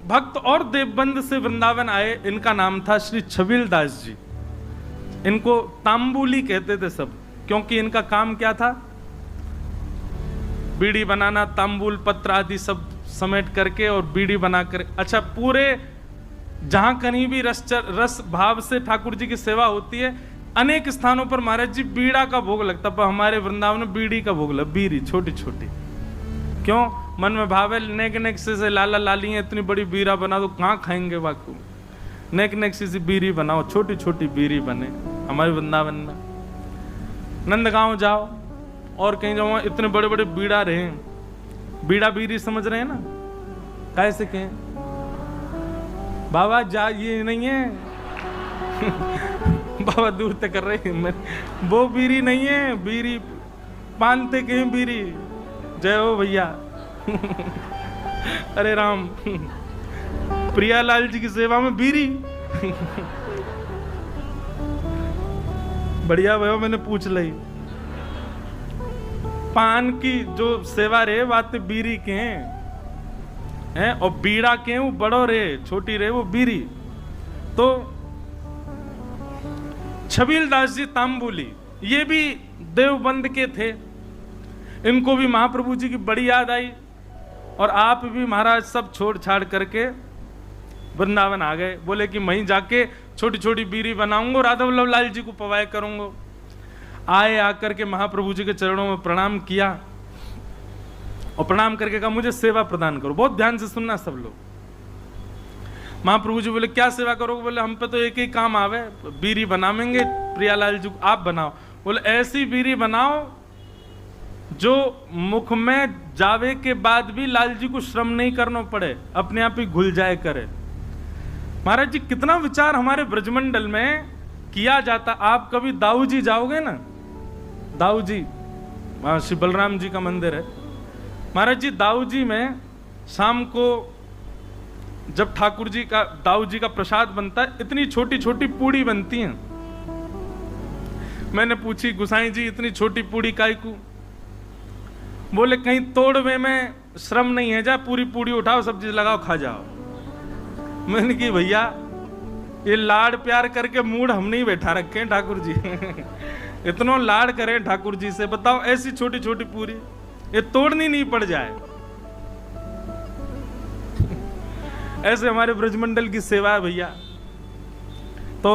भक्त और देवबंद से वृंदावन आए, इनका नाम था श्री छबील दास जी। इनको तांबुली कहते थे सब, क्योंकि इनका काम क्या था? बीड़ी बनाना, तांबुल पत्र आदि सब समेट करके और बीड़ी बनाकर। अच्छा, पूरे जहां कहीं भी रस भाव से ठाकुर जी की सेवा होती है, अनेक स्थानों पर महाराज जी बीड़ा का भोग लगता, पर हमारे वृंदावन में बीड़ी का भोग लगा, बीड़ी छोटी छोटी। क्यों? मन में भाव है, नेक नेक से लाला लाली है, इतनी बड़ी बीड़ा बना दो, कहाँ खाएंगे वाकू? नेक नेक सी बीड़ी बनाओ, छोटी छोटी बीड़ी बने हमारे वृंदावन में। नंदगांव जाओ और कहीं जाओ, इतने बड़े बड़े बीड़ा रहे, बीड़ा बीड़ी समझ रहे हैं ना, कैसे कहें बाबा जा, ये नहीं है बाबा दूर तक कर रहे हैं, वो बीड़ी नहीं है, बीड़ी पानते कहीं बीड़ी। जय हो भैया अरे राम, प्रियालाल जी की सेवा में बीड़ी बढ़िया भैया, मैंने पूछ ली। पान की जो सेवा रे बात बीड़ी के हैं, और बीड़ा के वो बड़ो रे, छोटी रे वो बीड़ी। तो छबील दास जी तांबुली, ये भी देवबंद के थे। इनको भी महाप्रभु जी की बड़ी याद आई, और आप भी महाराज सब छोड़ छाड़ करके वृंदावन आ गए। बोले कि वहीं जाके छोटी छोटी बीड़ी बनाऊंगा, राधा वल्लभ लाल जी को पवाए करूंगा। आए, आकर के महाप्रभु जी के चरणों में प्रणाम किया, और प्रणाम करके कहा मुझे सेवा प्रदान करो। बहुत ध्यान से सुनना सब लोग। महाप्रभु जी बोले क्या सेवा करोगे? बोले हम पे तो एक ही काम आवे, बीड़ी बनावेंगे, प्रियालाल जी को आप बनाओ। बोले ऐसी बीड़ी बनाओ जो मुख में जावे के बाद भी लाल जी को श्रम नहीं करना पड़े, अपने आप ही घुल जाए करे। महाराज जी कितना विचार हमारे ब्रजमंडल में किया जाता। आप कभी दाऊ जी जाओगे ना, दाऊ जी, वहां श्री बलराम जी का मंदिर है। महाराज जी दाऊ जी में शाम को जब ठाकुर जी का, दाऊ जी का प्रसाद बनता है, इतनी छोटी छोटी पूड़ी बनती हैं। मैंने पूछी गुसाई जी इतनी छोटी पूड़ी काय को? बोले कहीं तोड़वे में श्रम नहीं है, जा पूरी पूड़ी उठाओ, सब्जी लगाओ, खा जाओ। मैंने की भैया ये लाड़ प्यार करके मूड हम नहीं बैठा रखे हैं ठाकुर जी इतना लाड़ करें ठाकुर जी से, बताओ ऐसी छोटी छोटी पूरी ये तोड़नी नहीं पड़ जाए। ऐसे हमारे ब्रजमंडल की सेवा है भैया। तो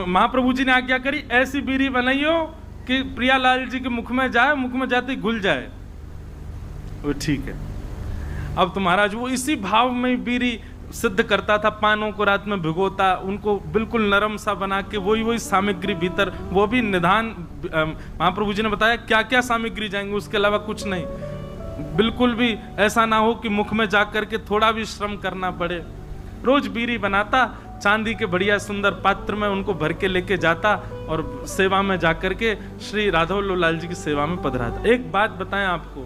महाप्रभु जी ने आज्ञा करी, ऐसी बीड़ी बनाइयो कि प्रियालाल जी के मुख में जाए, मुख में जाते ही घुल जाए। वो ठीक है। अब तो महाराज वो इसी भाव में बीड़ी सिद्ध करता था, पानों को रात में भिगोता, उनको बिल्कुल नरम सा बना के वही सामग्री भीतर, वो भी निधान। महाप्रभु जी ने बताया क्या क्या सामग्री जाएंगे, उसके अलावा कुछ नहीं। बिल्कुल भी ऐसा ना हो कि मुख में जाकर के थोड़ा भी श्रम करना पड़े। रोज बीड़ी बनाता, चांदी के बढ़िया सुंदर पात्र में उनको भर के लेके जाता, और सेवा में जाकर के श्री राधा वल्लभ लाल जी की सेवा में पधराता। एक बात बताएं आपको,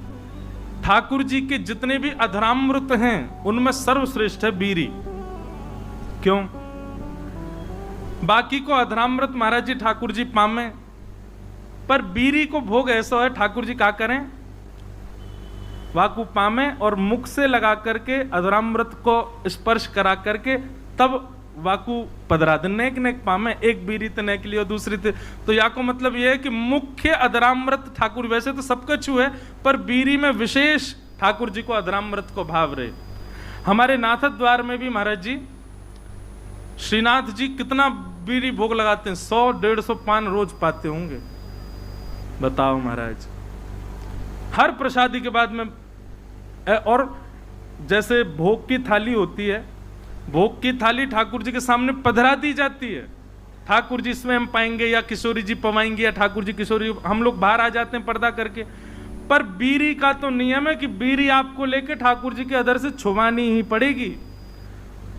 ठाकुर जी के जितने भी अधरामृत हैं उनमें सर्वश्रेष्ठ है बीड़ी। क्यों? बाकी को अधरामृत महाराज जी ठाकुर जी पामे, पर बीड़ी को भोग ऐसा है ठाकुर जी क्या करें, वाकु पामे और मुख से लगा करके अधरामृत को स्पर्श करा करके तब वाकु पधरा दे। नेक नेक पामे, एक बीड़ी तो नेक लियो, दूसरी तो या को मतलब यह है कि मुख्य अधरामृत ठाकुर, वैसे तो सबका छू है, पर बीड़ी में विशेष ठाकुर जी को अधरामृत को भाव रहे। हमारे नाथ द्वार में भी महाराज जी, श्रीनाथ जी कितना बीड़ी भोग लगाते हैं, 100-150 पान रोज पाते होंगे। बताओ महाराज, हर प्रसादी के बाद में। और जैसे भोग की थाली होती है, भोग की थाली ठाकुर जी के सामने पधरा दी जाती है। ठाकुर जी इसमें हम पाएंगे, या किशोरी जी पवाएंगे, या ठाकुर जी किशोरी, हम लोग बाहर आ जाते हैं पर्दा करके। पर बीड़ी का तो नियम है कि बीड़ी आपको लेके ठाकुर जी के अधर से छुवानी ही पड़ेगी।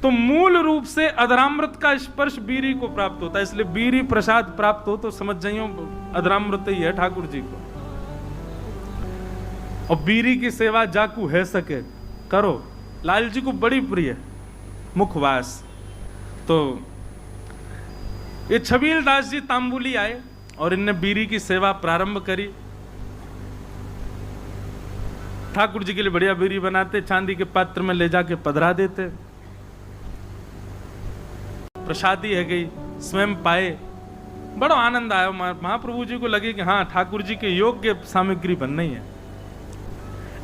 तो मूल रूप से अधरामृत का स्पर्श बीड़ी को प्राप्त होता है, इसलिए बीड़ी प्रसाद प्राप्त हो तो समझ जाइयो अधरामृत ही है ठाकुर जी को। और बीड़ी की सेवा जाकू है सके करो, लाल जी को बड़ी प्रिय है मुखवास। तो ये छबील दास जी तांबुली आए और इनने बीड़ी की सेवा प्रारंभ करी। ठाकुर जी के लिए बढ़िया बीरी बनाते, चांदी के पात्र में ले जाके पधरा देते। प्रसादी है गई, स्वयं पाए, बड़ा आनंद आया। महाप्रभु जी को लगे कि हाँ, ठाकुर जी के योग्य सामग्री बन रही है।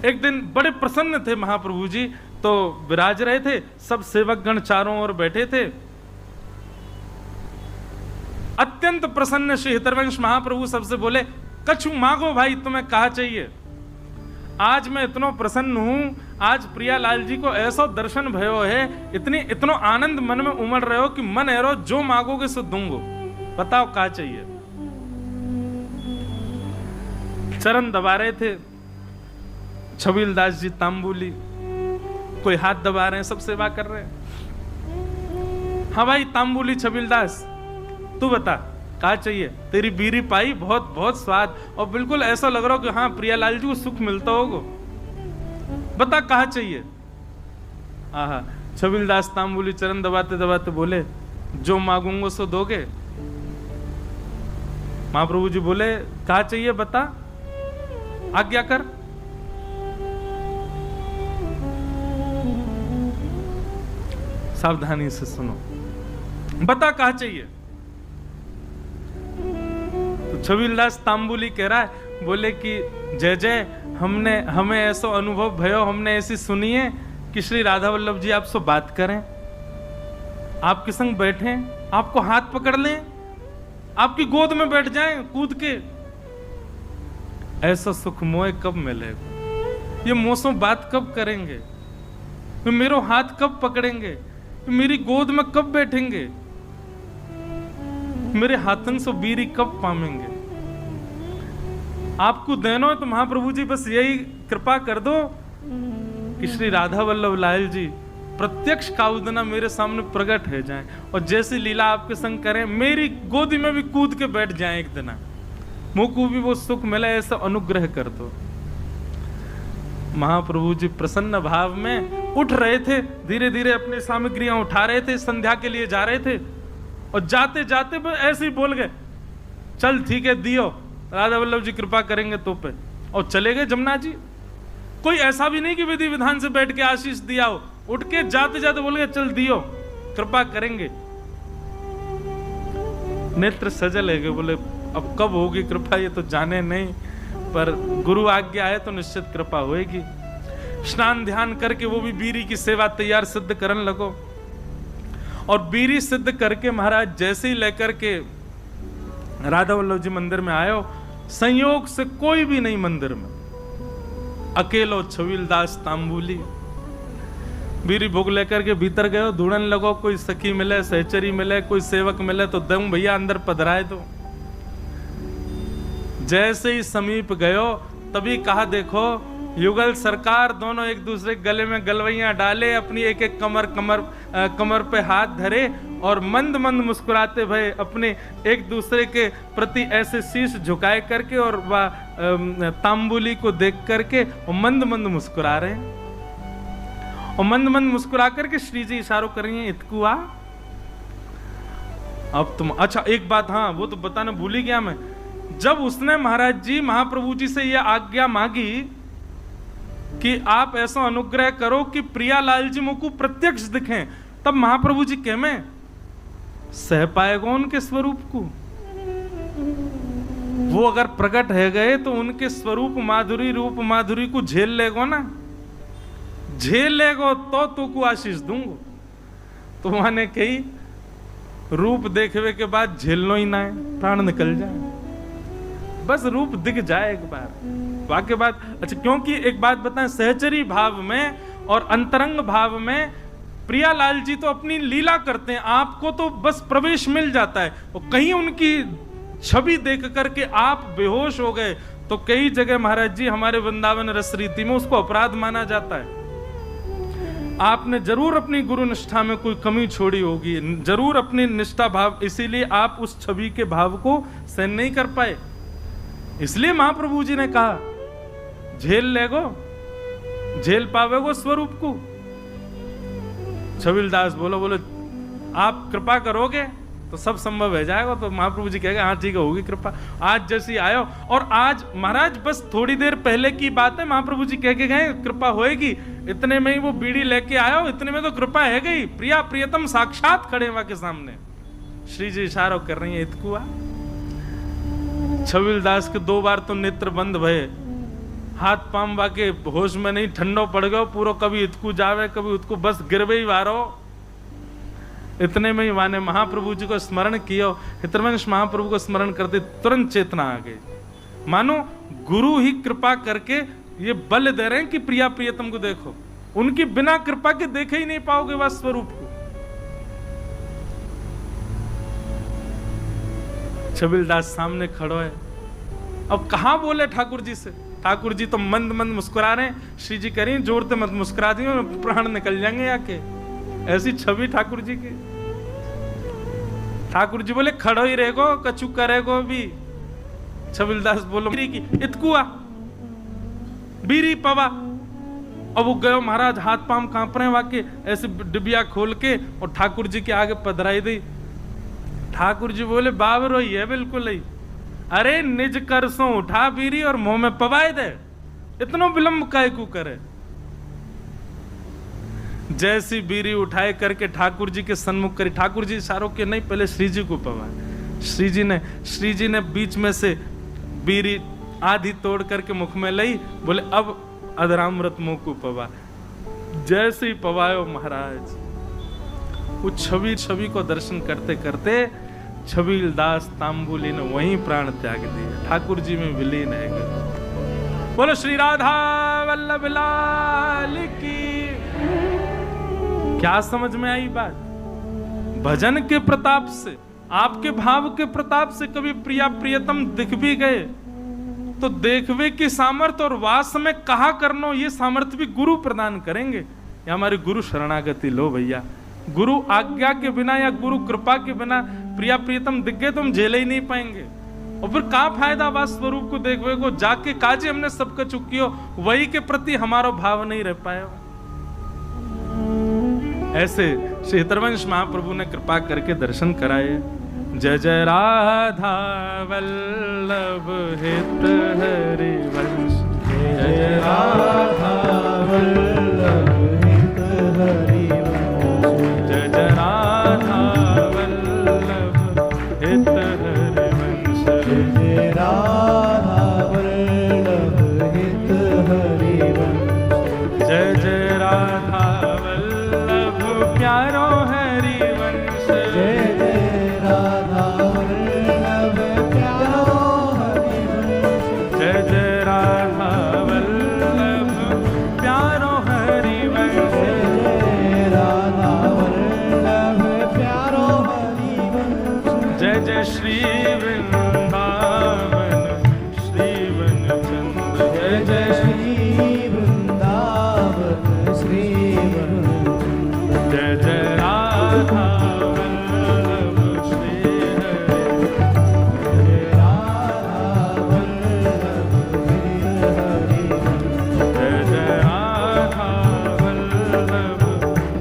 एक दिन बड़े प्रसन्न थे महाप्रभु जी, तो विराज रहे थे, सब सेवक गण चारों ओर बैठे थे। अत्यंत प्रसन्न श्री हितरवंश महाप्रभु सबसे बोले, कछु मांगो भाई, तुम्हें कहा चाहिए। आज मैं इतना प्रसन्न हूं, आज प्रियालाल जी को ऐसा दर्शन भयो है, इतनो आनंद मन में उमड़ रहे हो कि मन एरो जो मांगोगे सो दूंगो, बताओ क्या चाहिए। चरण दबा रहे थे छबीलदास जी तांबुली, कोई हाथ दबा रहे हैं, सब सेवा कर रहे हैं। हाँ भाई तांबुली छबीलदास, तू बता क्या चाहिए। तेरी बीरी पाई, बहुत बहुत स्वाद, और बिल्कुल ऐसा लग रहा हो कि हाँ प्रियालाल जी को सुख मिलता होगा, बता कहा चाहिए। आहा, छबीलदास तांबुली चरण दबाते दबाते बोले, जो मांगूंगा सो दोगे। महाप्रभु जी बोले, कहा चाहिए बता, आज्ञा कर। सावधानी से सुनो, बता कहा चाहिए। तो छबीलदास तांबुली कह रहा है, बोले कि जय जय, हमें ऐसा अनुभव भयो, हमने ऐसी सुनी है कि श्री राधा वल्लभ जी आपसे बात करें, आपके संग बैठे, आपको हाथ पकड़ लें, आपकी गोद में बैठ जाएं कूद के। ऐसा सुख मोए कब मिलेगा, ये मोसों बात कब करेंगे, मेरो हाथ कब पकड़ेंगे, मेरी गोद में कब बैठेंगे, मेरे हाथन से बीरी कब पामेंगे। आपको देनो है तो महाप्रभु जी बस यही कृपा कर दो कि श्री राधा वल्लभ लाल जी प्रत्यक्ष काउदना मेरे सामने प्रकट हो जाएं, और जैसी लीला आपके संग करें, मेरी गोदी में भी कूद के बैठ जाएं एक दिन, मुझको भी वो सुख मिले, ऐसा अनुग्रह कर दो। महाप्रभु जी प्रसन्न भाव में उठ रहे थे, धीरे धीरे अपनी सामग्रियां उठा रहे थे, संध्या के लिए जा रहे थे, और जाते जाते ऐसे ही बोल गए, चल ठीक है दियो, राधा वल्लभ जी कृपा करेंगे तो पे, और चले गए जमुना जी। कोई ऐसा भी नहीं कि विधि विधान से बैठ के आशीष दिया हो, उठ के जाते जाते बोल गए, चल दियो, कृपा करेंगे। नेत्र सजल है, बोले अब कब होगी कृपा ये तो जाने नहीं, पर गुरु आज्ञा है तो निश्चित कृपा होएगी। स्नान ध्यान करके वो भी बीरी की सेवा तैयार सिद्ध करने लगो, और बीरी सिद्ध करके महाराज जैसे ही लेकर के राधा वल्लभ जी मंदिर में आयो, संयोग से कोई भी नहीं मंदिर में, अकेलो छबीलदास तांबुली बीरी भोग लेकर के भीतर गयो, ढूंढने लगो, कोई सखी मिले, सहचरी मिले, कोई सेवक मिले तो दम भैया अंदर पधराए दो। जैसे ही समीप गयो तभी कहा, देखो युगल सरकार, दोनों एक दूसरे गले में गलवैयां डाले, अपनी एक एक कमर पे हाथ धरे, और मंद मंद मुस्कुराते भय अपने एक दूसरे के प्रति ऐसे शीश झुकाए करके, और वह तांबुली को देख करके और मंद मंद मुस्कुरा रहे हैं, और मंद मंद मुस्कुरा करके श्री जी इशारों कर रही हैं, इतकुआ अब तुम। अच्छा एक बात, हाँ वो तो बताना भूल ही गया मैं, जब उसने महाराज जी महाप्रभु जी से यह आज्ञा मांगी कि आप ऐसा अनुग्रह करो कि प्रियालाल जी मुझको प्रत्यक्ष दिखें, तब महाप्रभु जी कह में सह पाएगा उनके स्वरूप को। वो अगर प्रकट है गए तो उनके स्वरूप माधुरी, रूप माधुरी को झेल लेगो ना, झेल लेगो तो तुमको आशीष दूंगो। तो माने कही रूप देखने के बाद झेलनो ही ना है, प्राण निकल जाए, बस रूप दिख जाए एक बार, वाक्य बात। अच्छा क्योंकि एक बात बताएं, सहचरी भाव में और अंतरंग भाव में प्रियालाल जी तो अपनी लीला करते हैं, आपको तो बस प्रवेश मिल जाता है, और कहीं उनकी छवि देख करके आप बेहोश हो गए तो कई जगह महाराज जी हमारे वृंदावन रस रीति में उसको अपराध माना जाता है। आपने जरूर अपनी गुरु निष्ठा में कोई कमी छोड़ी होगी, जरूर अपनी निष्ठा भाव, इसीलिए आप उस छवि के भाव को सहन नहीं कर पाए। इसलिए महाप्रभु जी ने कहा झेल लेगो, झेल पावेगो स्वरूप को। छबीलदास बोलो आप कृपा करोगे, तो सब संभव हो जाएगा। तो महाप्रभु जी कहेगा हाँ ठीक है, होगी कृपा। आज जैसी आयो, और आज महाराज बस थोड़ी देर पहले की बात है, महाप्रभु जी कह के गए कृपा होएगी, इतने में ही वो बीड़ी लेके आयो, इतने में तो कृपा है गई। प्रिया प्रियतम साक्षात खड़े वहां के सामने, श्री जी इशारा कर रही है इतकुआ। छबील दास के 2 बार तो नेत्र बंद भये, हाथ पाम वाके होश में नहीं, ठंडो पड़ गयो पूरो, कभी इतकू जावे कभी उतकू, बस गिरवे ही वारो। इतने में ही वाने महाप्रभु जी को स्मरण किया, हितवंश महाप्रभु को स्मरण करते तुरंत चेतना आ गई। मानो गुरु ही कृपा करके ये बल दे रहे हैं कि प्रिया प्रियतम को देखो, उनकी बिना कृपा के देखे ही नहीं पाओगे वह स्वरूप को। छबील दास सामने खड़ो है, अब कहां बोले ठाकुर जी से। ठाकुर जी तो मंद मंद मुस्कुरा रहे हैं, श्री जी कह रही जोर से मत मुस्कुरा दी, प्राण निकल जाएंगे आके। ऐसी छवि ठाकुर जी की। ठाकुर जी बोले खड़ो ही रहेगो, कछु करेगो भी। छबील दास बोलो की इतकुआ बीरी पवा। अब वो गयो महाराज, हाथ पाम कांप रहे वाके, ऐसे डिबिया खोल के और ठाकुर जी के आगे पधराई दी। ठाकुर जी बोले बाबरो ही है बिल्कुल ही, अरे निज करसों उठा बीरी और मुंह में पवाए दे, इतना विलंब काय को करे। जैसी बीरी उठाए करके ठाकुर जी के सन्मुख करी। ठाकुर जी इशारों के नहीं, पहले श्री जी को पवाए। श्री जी ने बीच में से बीरी आधी तोड़ करके मुख में लाई, बोले अब अधरामृत मुंह को पवा। जैसे ही पवायो महाराज, वो छवि को दर्शन करते करते छबील दास तांबुली ने वहीं प्राण त्याग दिया, ठाकुर जी में विलीन है गए। बोलो श्री राधा वल्लभ लाल की। क्या समझ में आई बात? भजन के प्रताप से, आपके भाव के प्रताप से कभी प्रिया प्रियतम दिख भी गए तो देखवे की सामर्थ्य और वास में कहा करनो, ये सामर्थ्य भी गुरु प्रदान करेंगे। या हमारी गुरु शरणागति लो भैया। गुरु आज्ञा के बिना या गुरु कृपा के बिना प्रिया प्रियतम दिख गए तो हम झेले ही नहीं पाएंगे। और फिर का फायदा वास स्वरूप को देखवे को, जाके काजे हमने सबका चुकियो, वही के प्रति हमारा भाव नहीं रह पाया। ऐसे श्री हितवंश महाप्रभु ने कृपा करके दर्शन कराए। जय जय राधा वल्लभ हित हरि वंश, जय जय राधा वल्लभ हित हरि वंश, जय जय राधा वल्लभ हित हरि वंश, जय जय राधा वल्लभ हित हरि वंश, जय जय राधा वल्लभ प्यारो हरि वंश, जय जय राधा वल्लभ प्यारो हरि वंश, जय जय राधा वल्लभ प्यारो हरि वंश, जय राधा वल्लभ प्यारो हरि वंश, जय जय श्री वृंदावन श्री वनचंद्र, जय जय श्री वृंदावन श्री वनचंद्र, जय जय राधा वल्लभ श्री हरि, जय राधा वल्लभ श्री हरि, जय जय राधा वल्लभ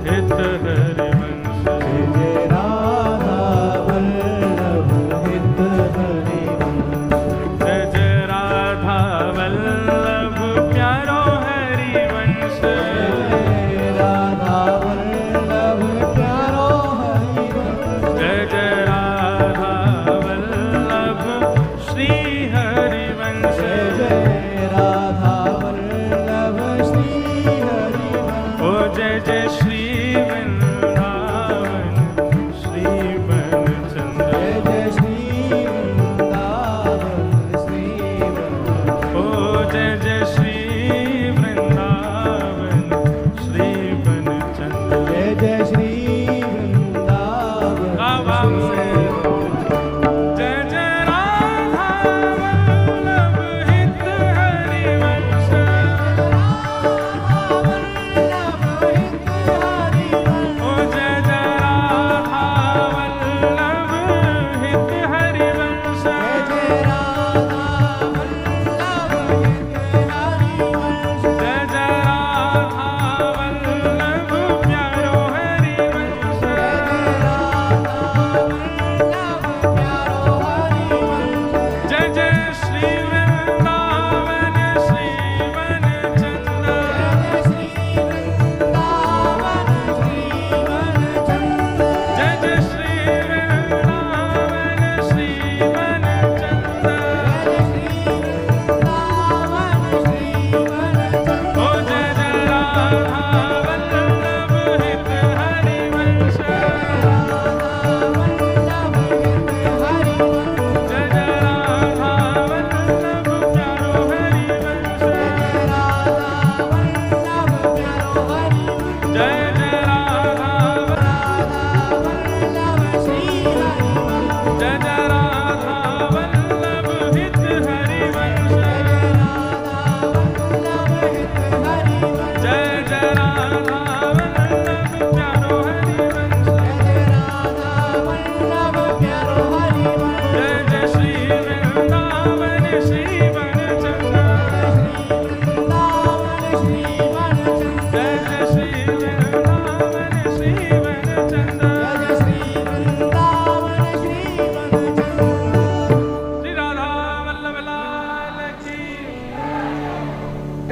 हित हरि वंश, जय जय राधा वल्लभ हित हरि वंश, जय जय राधा वल्लभ प्यारो हरि वंश, जय राधा वल्लभ प्यारो हरि वंश, जय जय राधा वल्लभ श्री हरि वंश, जय राधा वल्लभ श्री हरि वंश, ओ जय जय श्री वृंदावन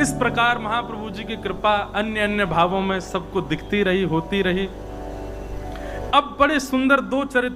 इस प्रकार महाप्रभु जी की कृपा अन्य अन्य भावों में सबको दिखती रही, होती रही। अब बड़े सुंदर दो चरित्र